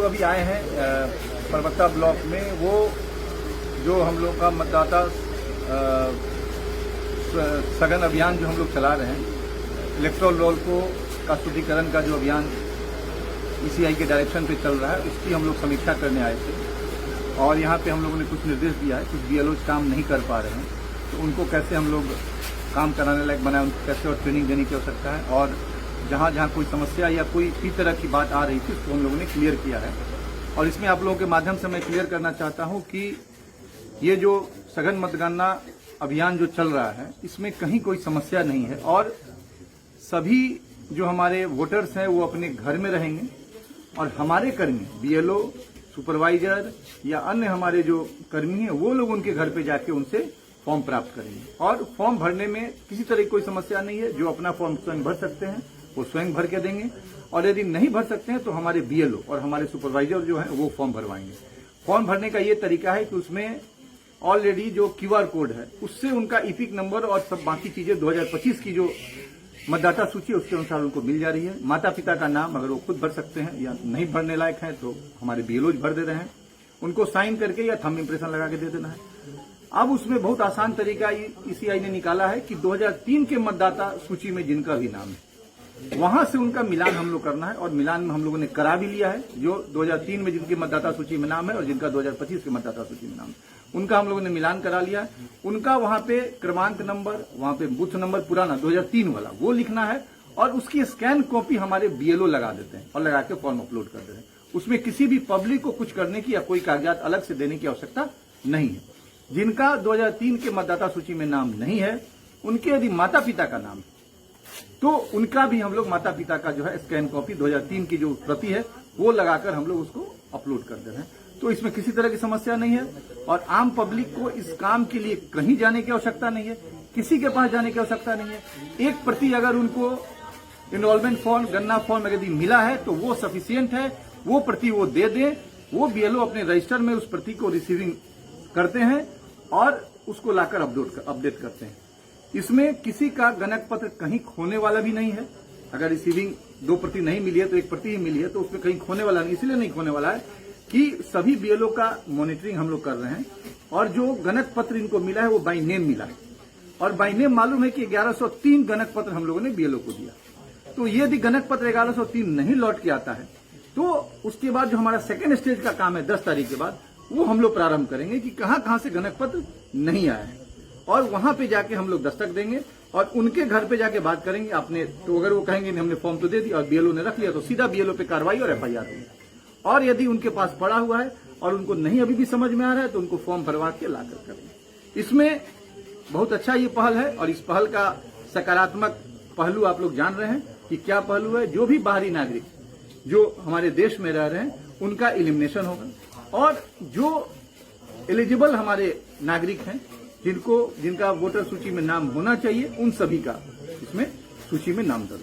अभी आए हैं परबत्ता ब्लॉक में, वो जो हम लोग का मतदाता सघन अभियान जो हम लोग चला रहे हैं, इलेक्टोरल रोल का शुद्धिकरण का जो अभियान ईसीआई के डायरेक्शन पे चल रहा है, उसकी हम लोग समीक्षा करने आए थे। और यहाँ पे हम लोगों ने कुछ निर्देश दिया है, कुछ बीएलओ काम नहीं कर पा रहे हैं, तो उनको कैसे हम लोग काम कराने लायक बनाए, उनको कैसे और ट्रेनिंग देने की आवश्यकता है। और जहाँ जहाँ कोई समस्या या कोई भी तरह की बात आ रही थी, उसको हम लोगों ने क्लियर किया है। और इसमें आप लोगों के माध्यम से मैं क्लियर करना चाहता हूँ कि ये जो सघन मतगणना अभियान जो चल रहा है, इसमें कहीं कोई समस्या नहीं है। और सभी जो हमारे वोटर्स हैं वो अपने घर में रहेंगे और हमारे कर्मी बीएलओ, सुपरवाइजर या अन्य हमारे जो कर्मी हैं वो लोग उनके घर पे जाके उनसे फॉर्म प्राप्त करेंगे। और फॉर्म भरने में किसी तरह की कोई समस्या नहीं है। जो अपना फॉर्म स्वयं भर सकते हैं वो स्वयं भर के देंगे, और यदि नहीं भर सकते हैं तो हमारे बीएलओ और हमारे सुपरवाइजर जो है वो फॉर्म भरवाएंगे। फॉर्म भरने का ये तरीका है कि उसमें ऑलरेडी जो क्यूआर कोड है उससे उनका ईपिक नंबर और सब बाकी चीजें 2025 की जो मतदाता सूची है उसके अनुसार उनको मिल जा रही है। माता पिता का नाम अगर वो खुद भर सकते हैं या नहीं भरने लायक है तो हमारे बीएलओ भर दे रहे हैं, उनको साइन करके या थंब इम्प्रेशन लगा के दे देना है। अब उसमें बहुत आसान तरीका ईसीआई ने निकाला है कि 2003 के मतदाता सूची में जिनका भी नाम है वहां से उनका मिलान हम लोग करना है। और मिलान में हम लोगों ने करा भी लिया है। जो 2003 में जिनके मतदाता सूची में नाम है और जिनका 2025 के मतदाता सूची में नाम है, उनका हम लोगों ने मिलान करा लिया है। उनका वहां पे क्रमांक नंबर, वहां पे बूथ नंबर पुराना 2003 वाला वो लिखना है, और उसकी स्कैन कॉपी हमारे बीएलओ लगा देते हैं और लगा के फॉर्म अपलोड कर देते हैं। उसमें किसी भी पब्लिक को कुछ करने की या कोई कागजात अलग से देने की आवश्यकता नहीं है। जिनका 2003 के मतदाता सूची में नाम नहीं है, उनके यदि माता पिता का नाम है तो उनका भी हम लोग माता पिता का जो है स्कैन कॉपी 2003 की जो प्रति है वो लगाकर हम लोग उसको अपलोड कर दे रहे हैं। तो इसमें किसी तरह की समस्या नहीं है। और आम पब्लिक को इस काम के लिए कहीं जाने की आवश्यकता नहीं है, किसी के पास जाने की आवश्यकता नहीं है। एक प्रति अगर उनको इनरोलमेंट फॉर्म, गणना फॉर्म यदि मिला है तो वो सफिशियंट है, वो प्रति वो दे दें। वो बीएलओ अपने रजिस्टर में उस प्रति को रिसीविंग करते हैं और उसको लाकर अपडेट करते हैं। इसमें किसी का गणक पत्र कहीं खोने वाला भी नहीं है। अगर रिसीविंग 2 प्रति नहीं मिली है तो 1 प्रति ही मिली है, तो उसमें कहीं खोने वाला नहीं। इसलिए नहीं खोने वाला है कि सभी बीएलओ का मॉनिटरिंग हम लोग कर रहे हैं, और जो गणक पत्र इनको मिला है वो बाई नेम मिला है। और बाई नेम मालूम है कि 1103 गणक पत्र हम लोगों ने बीएलओ को दिया। तो ये यदि गणक पत्र 1103 नहीं लौट के आता है तो उसके बाद जो हमारा सेकेंड स्टेज का काम है 10 तारीख के बाद, वो हम लोग प्रारंभ करेंगे कि कहां कहां से गणक पत्र नहीं आया है, और वहां पे जाके हम लोग दस्तक देंगे और उनके घर पे जाके बात करेंगे। आपने तो अगर वो कहेंगे नहीं हमने फॉर्म तो दे दिया और बीएलओ ने रख लिया, तो सीधा बीएलओ पे कार्रवाई और एफआईआर होगी। और यदि उनके पास पड़ा हुआ है और उनको नहीं अभी भी समझ में आ रहा है तो उनको फॉर्म भरवा के लाकर करेंगे। इसमें बहुत अच्छा ये पहल है, और इस पहल का सकारात्मक पहलू आप लोग जान रहे हैं कि क्या पहलू है। जो भी बाहरी नागरिक जो हमारे देश में रह रहे हैं उनका एलिमिनेशन होगा, और जो एलिजिबल हमारे नागरिक हैं जिनका वोटर सूची में नाम होना चाहिए, उन सभी का इसमें सूची में नाम दर्ज।